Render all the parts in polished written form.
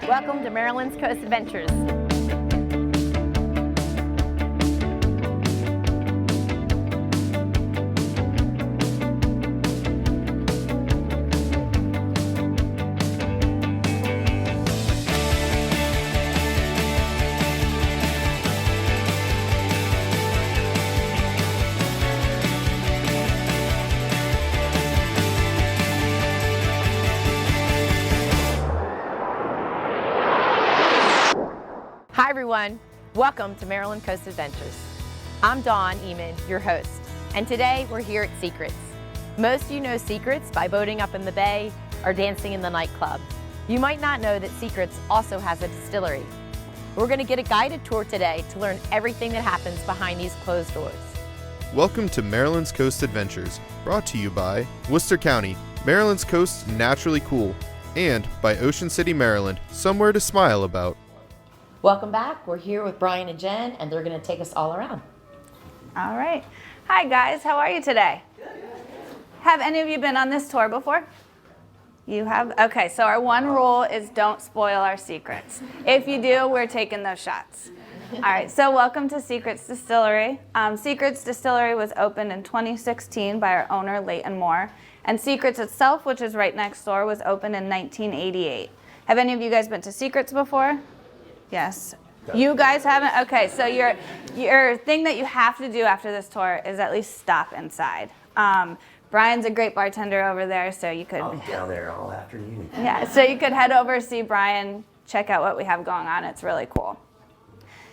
Welcome to Maryland's Coast Adventures. Hi everyone, welcome to Maryland Coast Adventures. I'm Dawn Eamon, your host, and today we're here at Seacrets. Most of you know Seacrets by boating up in the bay or dancing in the nightclub. You might not know that Seacrets also has a distillery. We're going to get a guided tour today to learn everything that happens behind these closed doors. Welcome to Maryland's Coast Adventures, brought to you by Worcester County, Maryland's coast naturally cool, and by Ocean City, Maryland, somewhere to smile about. Welcome back. We're here with Brian and Jen, and they're going to take us all around. All right. Hi guys, how are you today? Have any of you been on this tour before? You have? Okay, so our one rule is don't spoil our secrets. If you do, we're taking those shots. All right, so welcome to Seacrets Distillery. Seacrets Distillery was opened in 2016 by our owner, Leighton Moore, and Seacrets itself, which is right next door, was opened in 1988. Have any of you guys been to Seacrets before? Yes. You guys haven't? Okay, so your thing that you have to do after this tour is at least stop inside. Brian's a great bartender over there, so you could... I'll be down there all afternoon. Yeah, so you could head over, see Brian, check out what we have going on. It's really cool.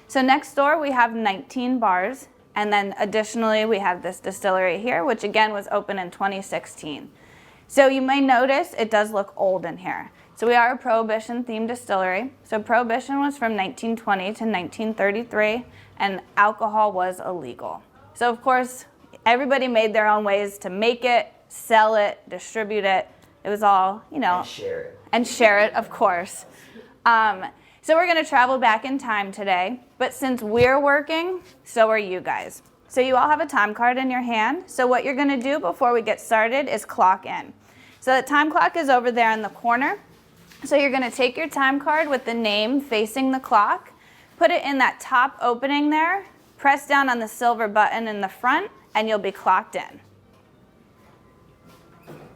So next door we have 19 bars, and then additionally we have this distillery here, which again was opened in 2016. So you may notice it does look old in here. So we are a Prohibition-themed distillery. So Prohibition was from 1920 to 1933, and alcohol was illegal. So of course, everybody made their own ways to make it, sell it, distribute it. It was all, you know. And share it. And share it, of course. So we're gonna travel back in time today, but since we're working, so are you guys. So you all have a time card in your hand. So what you're gonna do before we get started is clock in. So the time clock is over there in the corner. So you're gonna take your time card with the name facing the clock, put it in that top opening there, press down on the silver button in the front, and you'll be clocked in.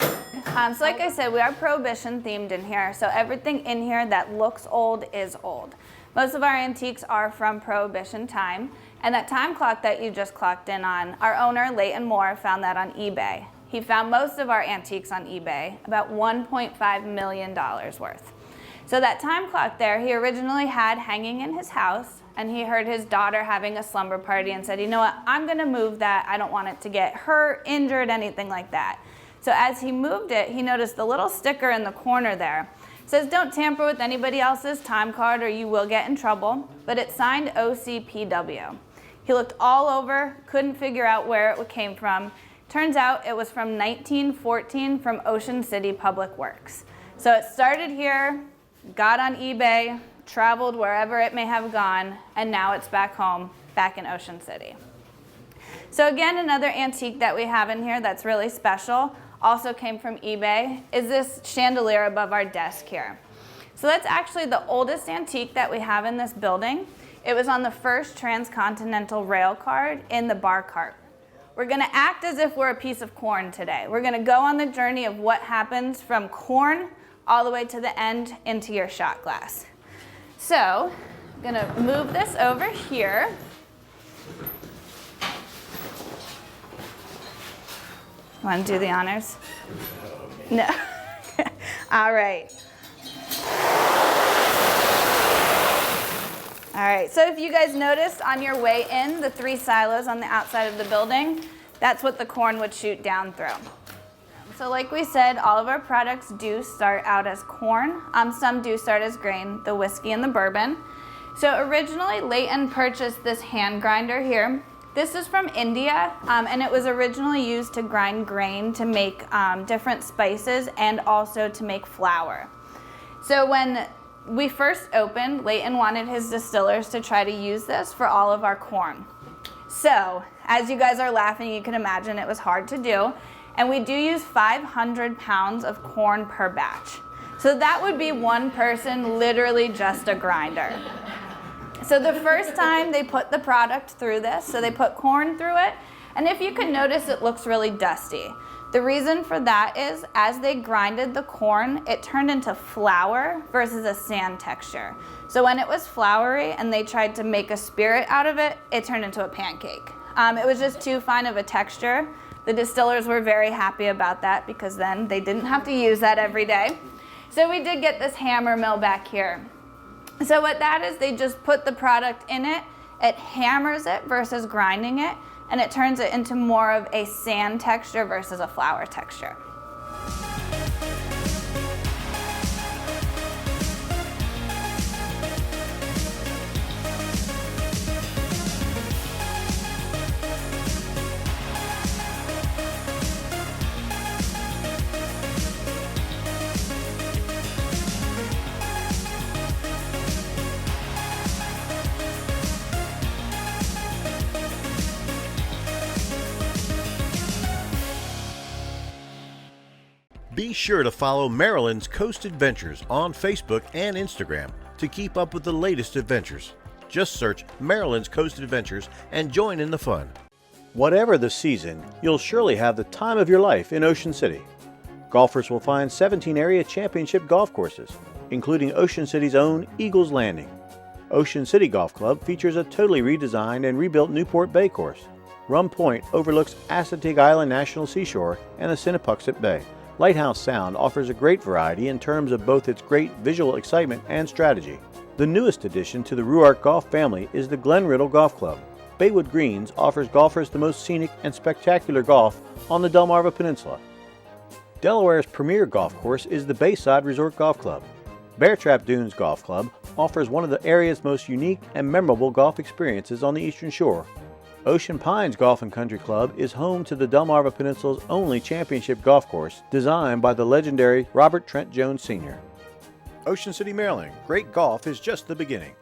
So like I said, we are Prohibition themed in here, so everything in here that looks old is old. Most of our antiques are from Prohibition time, and that time clock that you just clocked in on, our owner, Leighton Moore, found that on eBay. He found most of our antiques on eBay, about $1.5 million worth. So that time clock there, he originally had hanging in his house, and he heard his daughter having a slumber party and said, you know what, I'm gonna move that. I don't want it to get hurt, injured, anything like that. So as he moved it, he noticed the little sticker in the corner there. It says, don't tamper with anybody else's time card or you will get in trouble, but it's signed OCPW. He looked all over, couldn't figure out where it came from. Turns out it was from 1914 from Ocean City Public Works. So it started here, got on eBay, traveled wherever it may have gone, and now it's back home, back in Ocean City. So again, another antique that we have in here that's really special, also came from eBay, is this chandelier above our desk here. So that's actually the oldest antique that we have in this building. It was on the first transcontinental rail car in the bar cart. We're gonna act as if we're a piece of corn today. We're gonna go on the journey of what happens from corn all the way to the end into your shot glass. So, I'm gonna move this over here. Want to do the honors? No. All right. All right, so if you guys noticed on your way in, the 3 silos on the outside of the building, that's what the corn would shoot down through. So like we said, all of our products do start out as corn. Some do start as grain, the whiskey and the bourbon. So originally, Leighton purchased this hand grinder here. This is from India, and it was originally used to grind grain to make different spices and also to make flour. So when we first opened, Leighton wanted his distillers to try to use this for all of our corn. So, as you guys are laughing, you can imagine it was hard to do. And we do use 500 pounds of corn per batch. So that would be one person, literally just a grinder. So the first time they put the product through this, so they put corn through it, and if you can notice, it looks really dusty. The reason for that is as they grinded the corn, it turned into flour versus a sand texture. So when it was floury and they tried to make a spirit out of it, it turned into a pancake. It was just too fine of a texture. The distillers were very happy about that because then they didn't have to use that every day. So we did get this hammer mill back here. So what that is, they just put the product in it, it hammers it versus grinding it, and it turns it into more of a sand texture versus a flour texture. Be sure to follow Maryland's Coast Adventures on Facebook and Instagram to keep up with the latest adventures. Just search Maryland's Coast Adventures and join in the fun. Whatever the season, you'll surely have the time of your life in Ocean City. Golfers will find 17 area championship golf courses, including Ocean City's own Eagles Landing. Ocean City Golf Club features a totally redesigned and rebuilt Newport Bay course. Rum Point overlooks Assateague Island National Seashore and Assinipoxet Bay. Lighthouse Sound offers a great variety in terms of both its great visual excitement and strategy. The newest addition to the Ruark Golf family is the Glen Riddle Golf Club. Baywood Greens offers golfers the most scenic and spectacular golf on the Delmarva Peninsula. Delaware's premier golf course is the Bayside Resort Golf Club. Bear Trap Dunes Golf Club offers one of the area's most unique and memorable golf experiences on the Eastern Shore. Ocean Pines Golf and Country Club is home to the Delmarva Peninsula's only championship golf course, designed by the legendary Robert Trent Jones Sr. Ocean City, Maryland, great golf is just the beginning.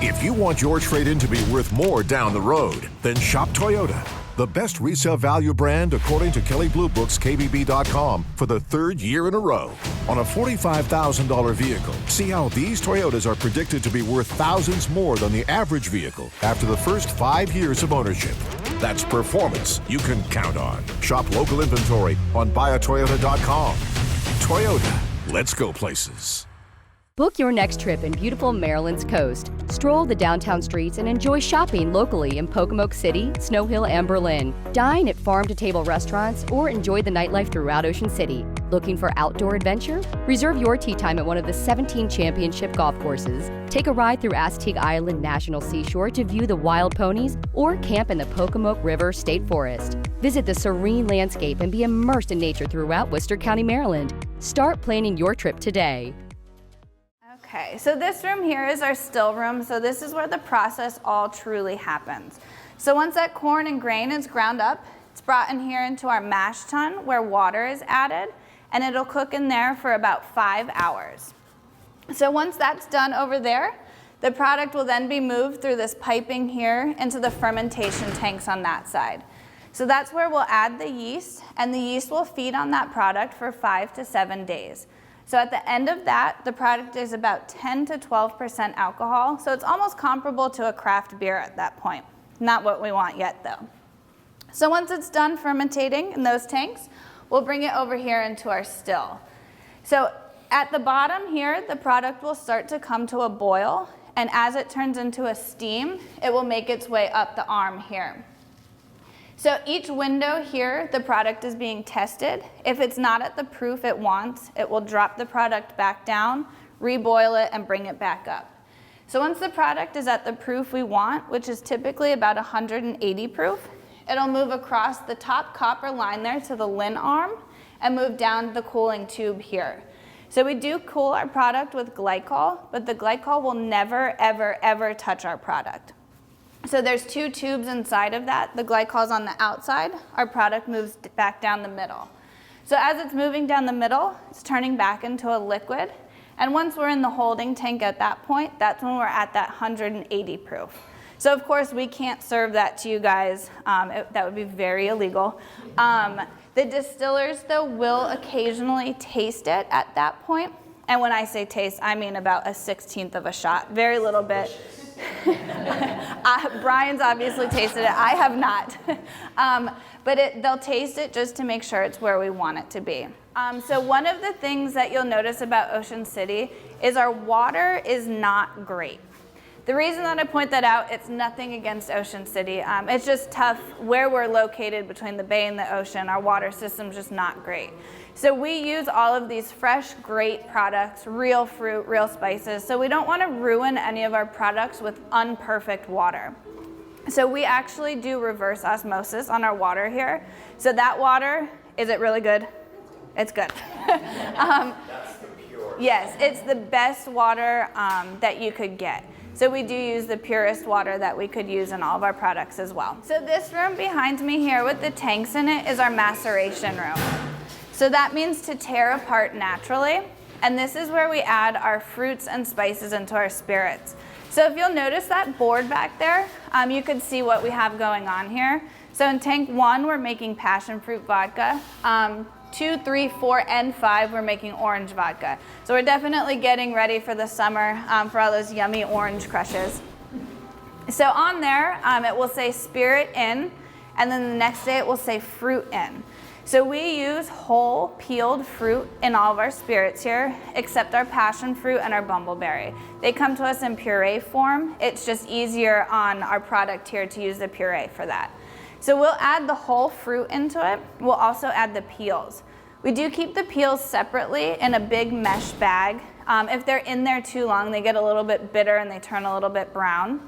If you want your trade-in to be worth more down the road, then shop Toyota. The best resale value brand according to Kelley Blue Book's KBB.com for the third year in a row. On a $45,000 vehicle, see how these Toyotas are predicted to be worth thousands more than the average vehicle after the first 5 years of ownership. That's performance you can count on. Shop local inventory on buyatoyota.com. Toyota, let's go places. Book your next trip in beautiful Maryland's coast. Stroll the downtown streets and enjoy shopping locally in Pocomoke City, Snow Hill, and Berlin. Dine at farm-to-table restaurants or enjoy the nightlife throughout Ocean City. Looking for outdoor adventure? Reserve your tee time at one of the 17 championship golf courses. Take a ride through Assateague Island National Seashore to view the wild ponies or camp in the Pocomoke River State Forest. Visit the serene landscape and be immersed in nature throughout Worcester County, Maryland. Start planning your trip today. Okay, so this room here is our still room. So this is where the process all truly happens. So once that corn and grain is ground up, it's brought in here into our mash tun where water is added, and it'll cook in there for about 5 hours. So once that's done over there, the product will then be moved through this piping here into the fermentation tanks on that side. So that's where we'll add the yeast, and the yeast will feed on that product for 5 to 7 days. So at the end of that, the product is about 10 to 12% alcohol, so it's almost comparable to a craft beer at that point. Not what we want yet though. So once it's done fermentating in those tanks, we'll bring it over here into our still. So at the bottom here, the product will start to come to a boil, and as it turns into a steam, it will make its way up the arm here. So each window here, the product is being tested. If it's not at the proof it wants, it will drop the product back down, reboil it, and bring it back up. So once the product is at the proof we want, which is typically about 180 proof, it'll move across the top copper line there to the lin arm and move down the cooling tube here. So we do cool our product with glycol, but the glycol will never, ever, ever touch our product. So there's 2 tubes inside of that. The glycol's on the outside. Our product moves back down the middle. So as it's moving down the middle, it's turning back into a liquid. And once we're in the holding tank at that point, that's when we're at that 180 proof. So of course we can't serve that to you guys. That would be very illegal. The distillers though will occasionally taste it at that point. And when I say taste, I mean about 1/16 of a shot, very little bit. Brian's obviously tasted it, I have not. But they'll taste it just to make sure it's where we want it to be. So one of the things that you'll notice about Ocean City is our water is not great. The reason that I point that out, it's nothing against Ocean City. It's just tough where we're located between the bay and the ocean. Our water system's just not great. So we use all of these fresh, great products, real fruit, real spices. So we don't want to ruin any of our products with unperfect water. So we actually do reverse osmosis on our water here. So that water, is it really good? It's good. That's the pure. Yes, it's the best water that you could get. So we do use the purest water that we could use in all of our products as well. So this room behind me here with the tanks in it is our maceration room. So that means to tear apart naturally. And this is where we add our fruits and spices into our spirits. So if you'll notice that board back there, you can see what we have going on here. So in tank 1, we're making passion fruit vodka. 2, 3, 4, and 5, we're making orange vodka. So we're definitely getting ready for the summer for all those yummy orange crushes. So on there, it will say spirit in, and then the next day it will say fruit in. So we use whole peeled fruit in all of our spirits here, except our passion fruit and our bumbleberry. They come to us in puree form. It's just easier on our product here to use the puree for that. So we'll add the whole fruit into it. We'll also add the peels. We do keep the peels separately in a big mesh bag. If they're in there too long, they get a little bit bitter and they turn a little bit brown.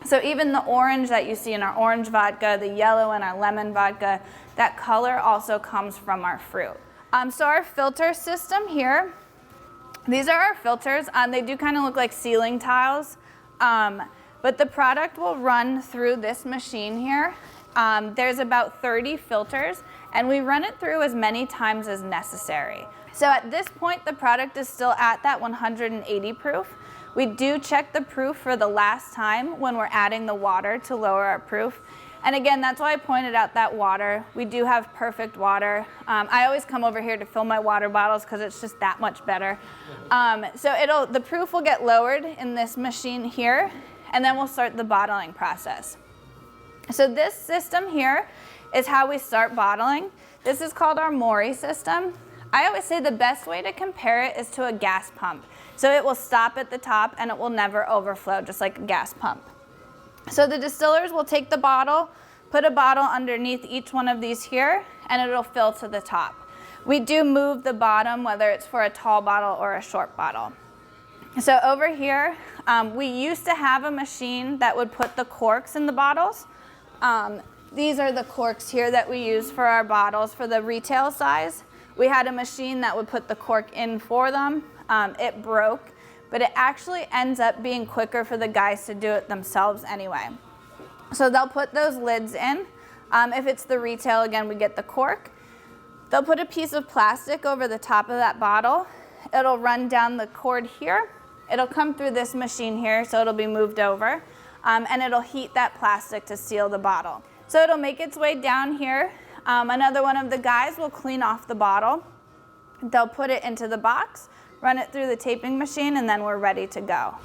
So even the orange that you see in our orange vodka, the yellow in our lemon vodka, that color also comes from our fruit. So our filter system here, these are our filters. They do kind of look like ceiling tiles, but the product will run through this machine here. There's about 30 filters, and we run it through as many times as necessary. So at this point, the product is still at that 180 proof. We do check the proof for the last time when we're adding the water to lower our proof. And again, that's why I pointed out that water. We do have perfect water. I always come over here to fill my water bottles because it's just that much better. So the proof will get lowered in this machine here, and then we'll start the bottling process. So this system here is how we start bottling. This is called our Mori system. I always say the best way to compare it is to a gas pump. So it will stop at the top and it will never overflow, just like a gas pump. So the distillers will take the bottle, put a bottle underneath each one of these here, and it'll fill to the top. We do move the bottom, whether it's for a tall bottle or a short bottle. So over here, we used to have a machine that would put the corks in the bottles. These are the corks here that we use for our bottles for the retail size. We had a machine that would put the cork in for them. It broke, but it actually ends up being quicker for the guys to do it themselves anyway. So they'll put those lids in. If it's the retail, again, we get the cork. They'll put a piece of plastic over the top of that bottle. It'll run down the cord here. It'll come through this machine here, so it'll be moved over. And it'll heat that plastic to seal the bottle. So it'll make its way down here. Another one of the guys will clean off the bottle. They'll put it into the box, run it through the taping machine, and then we're ready to go.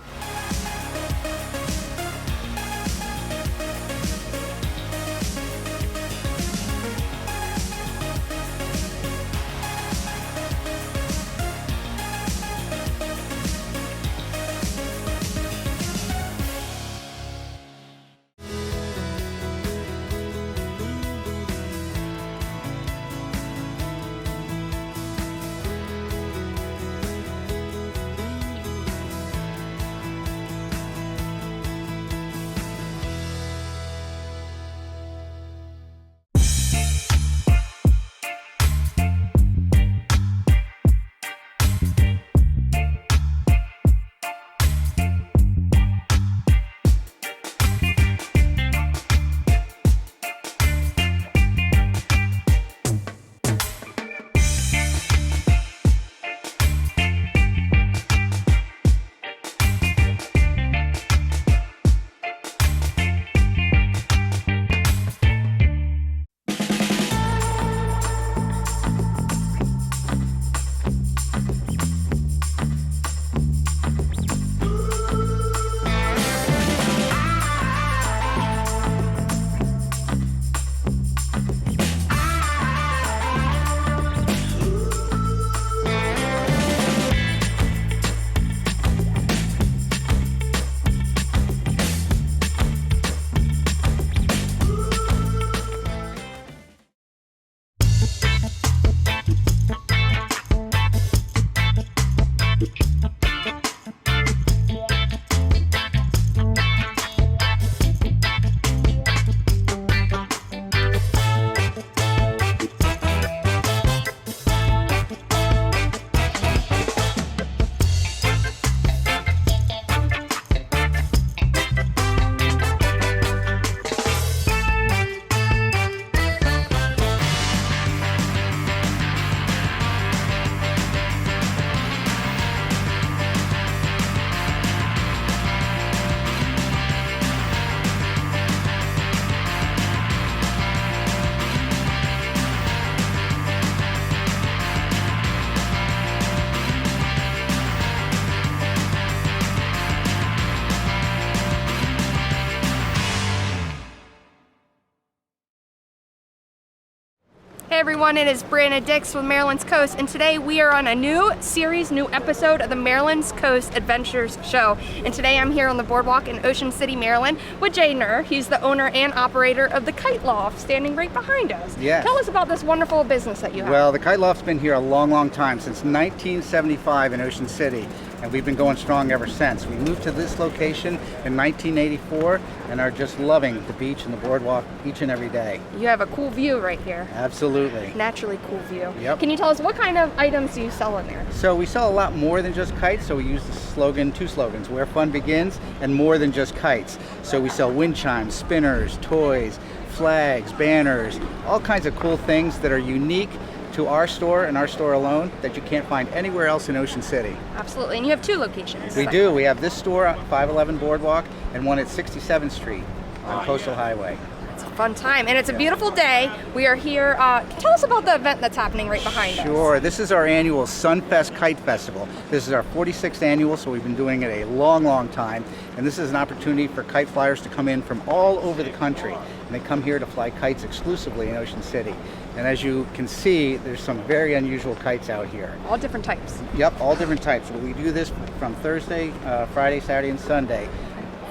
Hey everyone, it is Brianna Dix with Maryland's Coast, and today we are on a new series, new episode of the Maryland's Coast Adventures show. And today I'm here on the boardwalk in Ocean City, Maryland with Jay Nur. He's the owner and operator of the Kite Loft, standing right behind us. Yes. Tell us about this wonderful business that you have. Well, the Kite Loft's been here a long, long time, since 1975 in Ocean City, and we've been going strong ever since. We moved to this location in 1984 and are just loving the beach and the boardwalk each and every day. You have a cool view right here. Absolutely. Naturally cool view. Yep. Can you tell us what kind of items do you sell in there? So we sell a lot more than just kites, so we use the slogan, two slogans, where fun begins and more than just kites. So we sell wind chimes, spinners, toys, flags, banners, all kinds of cool things that are unique to our store and our store alone that you can't find anywhere else in Ocean City. Absolutely, and you have two locations. We do. We have this store at 511 Boardwalk and one at 67th Street on Coastal Highway. It's a fun time, and it's a beautiful day. We are here. Tell us about the event that's happening right behind us. Sure. This is our annual Sunfest Kite Festival. This is our 46th annual, so we've been doing it a long, long time. And this is an opportunity for kite flyers to come in from all over the country. And they come here to fly kites exclusively in Ocean City. And as you can see, there's some very unusual kites out here. All different types. Yep, all different types. We do this from Thursday, Friday, Saturday, and Sunday.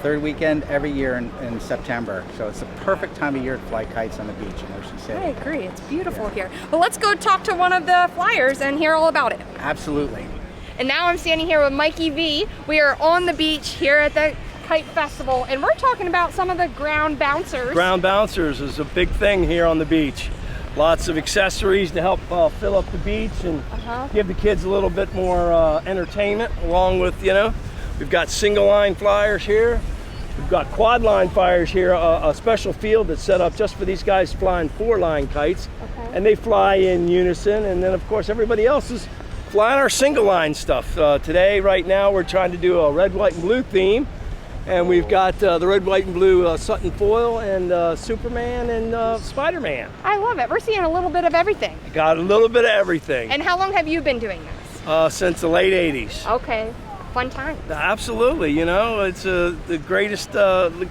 Third weekend every year in September. So it's the perfect time of year to fly kites on the beach in Ocean City. I agree. It's beautiful here. Well, let's go talk to one of the flyers and hear all about it. Absolutely. And now I'm standing here with Mikey V. We are on the beach here at the Kite Festival, and we're talking about some of the ground bouncers. Ground bouncers is a big thing here on the beach. Lots of accessories to help fill up the beach and give the kids a little bit more entertainment, along with, we've got single line flyers here. We've got quad line flyers here, a special field that's set up just for these guys flying 4-line kites. And they fly in unison, and then of course everybody else is flying our single line stuff. Today, right now, we're trying to do a red, white, and blue theme. And we've got the red, white, and blue Sutton Foil and Superman and Spider-Man. I love it. We're seeing a little bit of everything. Got a little bit of everything. And how long have you been doing this? Since the late 80s. Okay. Fun time. Absolutely. It's the greatest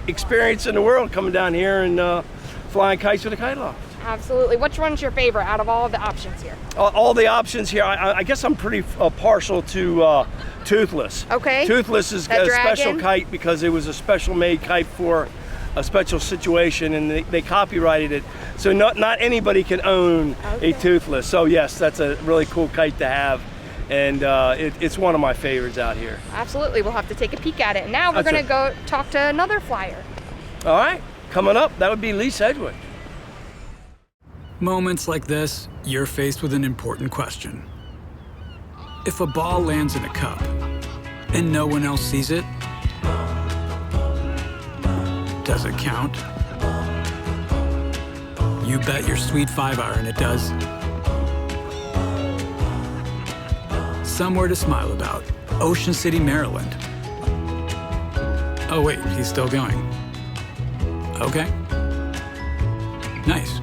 experience in the world coming down here and flying kites with a Kite Loft. Absolutely. Which one's your favorite out of all of the options here? All the options here. I guess I'm pretty partial to Toothless. Okay. Toothless is a special kite because it was a special made kite for a special situation, and they copyrighted it. So not anybody can own a Toothless. So yes, that's a really cool kite to have. And it's one of my favorites out here. Absolutely. We'll have to take a peek at it. And now we're going to go talk to another flyer. All right. Coming up, that would be Lee Sedgwick. Moments like this, you're faced with an important question. If a ball lands in a cup and no one else sees it, does it count? You bet your sweet 5-iron it does. Somewhere to smile about. Ocean City, Maryland. Oh wait, he's still going. Okay. Nice.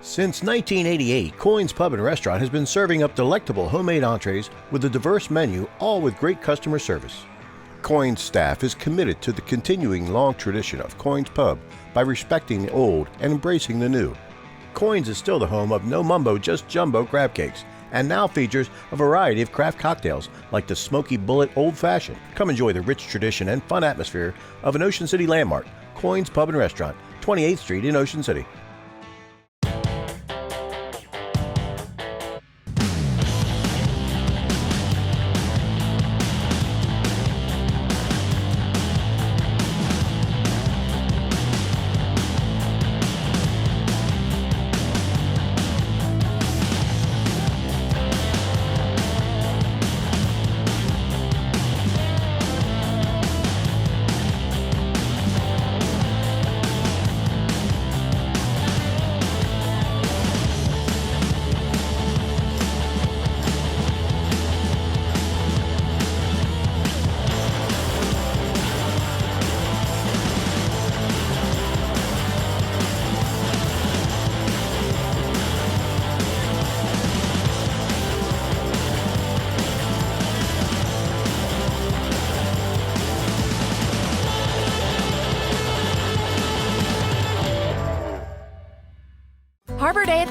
Since 1988, Coyne's Pub and Restaurant has been serving up delectable homemade entrees with a diverse menu, all with great customer service. Coyne's staff is committed to the continuing long tradition of Coyne's Pub by respecting the old and embracing the new. Coyne's is still the home of No Mumbo, Just Jumbo crab cakes, and now features a variety of craft cocktails like the Smoky Bullet Old Fashioned. Come enjoy the rich tradition and fun atmosphere of an Ocean City landmark, Coyne's Pub and Restaurant, 28th Street in Ocean City.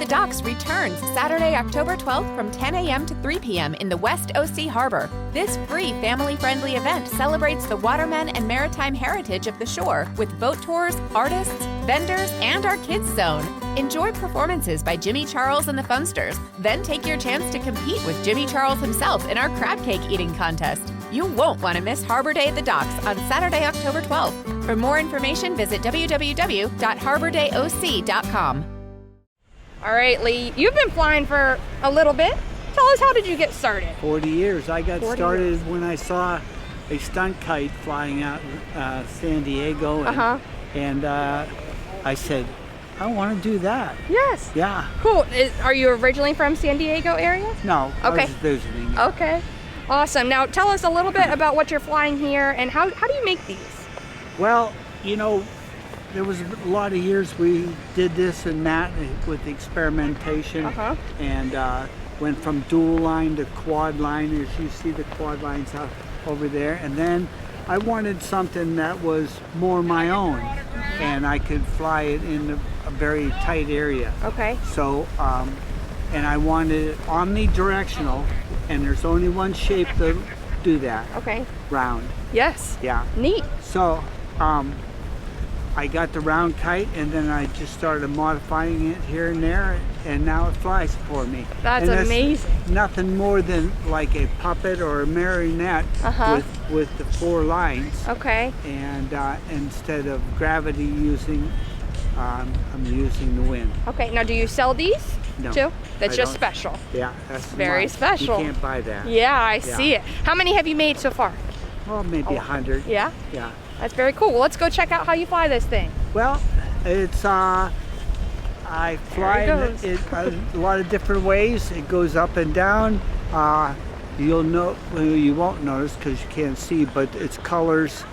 the Docks returns Saturday, October 12th from 10 a.m. to 3 p.m. in the West OC Harbor. This free family-friendly event celebrates the watermen and maritime heritage of the shore with boat tours, artists, vendors, and our kids zone. Enjoy performances by Jimmy Charles and the Funsters. Then take your chance to compete with Jimmy Charles himself in our crab cake eating contest. You won't want to miss Harbor Day at the Docks on Saturday, October 12th. For more information, visit www.harbordayoc.com. All right, Lee, you've been flying for a little bit. Tell us, how did you get started? 40 years. I got 40 started years. when I saw a stunt kite flying out San Diego. And I said, I want to do that. Yes. Yeah. Cool. Are you originally from San Diego area? No, Okay. I was visiting. Okay. Awesome. Now tell us a little bit about what you're flying here and how do you make these? Well, you know, there was a lot of years we did this and that with experimentation, and went from dual line to quad line, as you see the quad lines out over there. And then I wanted something that was more my own, and I could fly it in a very tight area. Okay. So, and I wanted it omnidirectional, and there's only one shape to do that. Okay. Round. Yes. Yeah. Neat. So, I got the round kite, and then I just started modifying it here and there, and now it flies for me. That's amazing. Nothing more than like a puppet or a marionette with the 4 lines. Okay. And instead of gravity using, I'm using the wind. Okay. Now, do you sell these No, too? That's I just don't. special. Yeah, that's Very mine. special. You can't buy that. Yeah, I see it. How many have you made so far? Well, maybe 100. Yeah? Yeah. That's very cool. Well, let's go check out how you fly this thing. Well, it's I fly There it it a lot of different ways. It goes up and down. You won't notice because you can't see, but its colors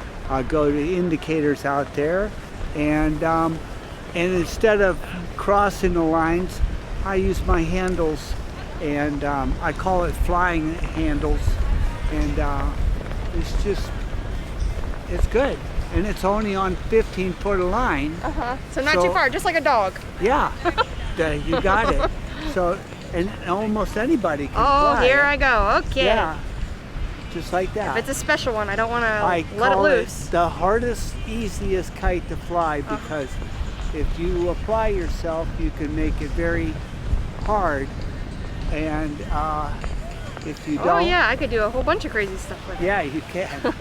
go to indicators out there, and instead of crossing the lines, I use my handles, and I call it flying handles, and it's good, and it's only on 15-foot of line. So not too far, just like a dog. Yeah, you got it. So, and almost anybody can fly. Here I go. Okay. Yeah, just like that. If it's a special one, I don't want to I let it call loose. the hardest, easiest kite to fly, because if you apply yourself, you can make it very hard, and if you don't. Oh yeah, I could do a whole bunch of crazy stuff with it. Yeah, you can.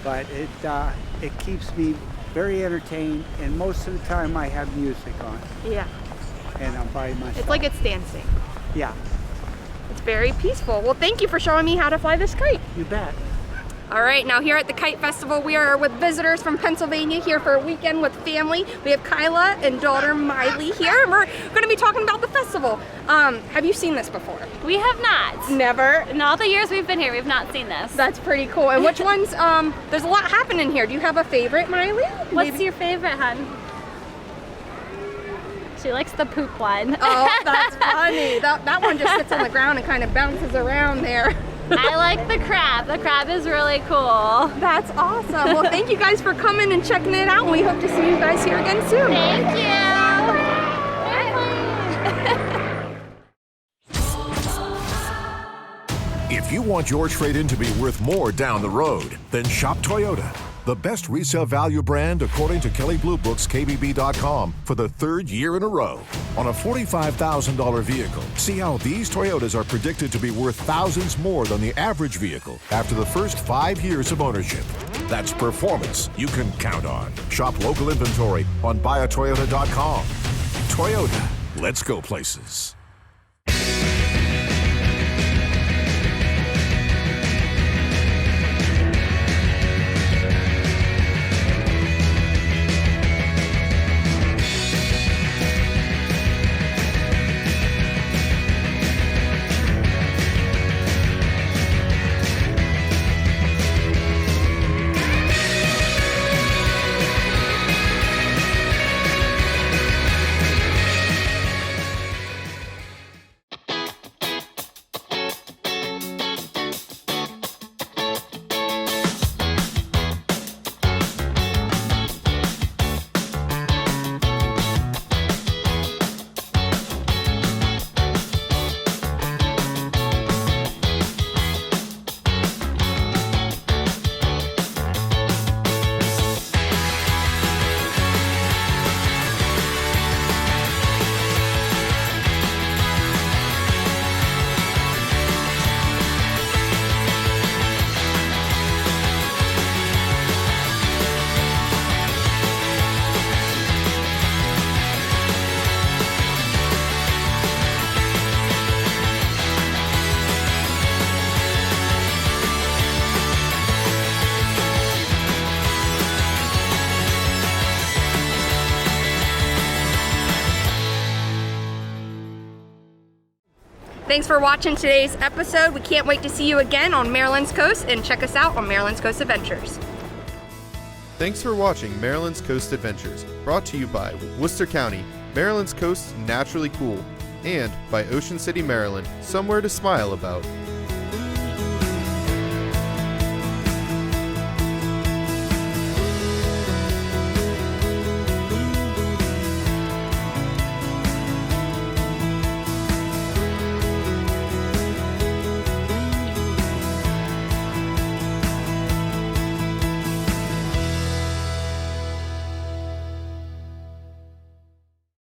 But it keeps me very entertained, and most of the time I have music on, Yeah. and I'm by myself. It's like it's dancing. Yeah, It's very peaceful. Well, thank you for showing me how to fly this kite. you bet. All right, now here at the Kite Festival, we are with visitors from Pennsylvania here for a weekend with family. We have Kyla and daughter Miley here, and we're going to be talking about the festival. Have you seen this before? We have not. Never? In all the years we've been here, we've not seen this. That's pretty cool. And which ones, there's a lot happening here. Do you have a favorite, Miley? What's your favorite, hun? She likes the poop one. Oh, that's funny. That one just sits on the ground and kind of bounces around there. I like the crab. The crab is really cool. That's awesome. Well, thank you guys for coming and checking it out, and we hope to see you guys here again soon. Thank you. If you want your trade-in to be worth more down the road, then shop Toyota. The best resale value brand according to Kelley Blue Book's KBB.com for the 3rd year in a row. On a $45,000 vehicle, see how these Toyotas are predicted to be worth thousands more than the average vehicle after the first 5 years of ownership. That's performance you can count on. Shop local inventory on buyatoyota.com. Toyota, let's go places. Thanks for watching today's episode. We can't wait to see you again on Maryland's Coast, and check us out on Maryland's Coast Adventures. Thanks for watching Maryland's Coast Adventures, brought to you by Worcester County, Maryland's Coast naturally cool, and by Ocean City, Maryland, somewhere to smile about.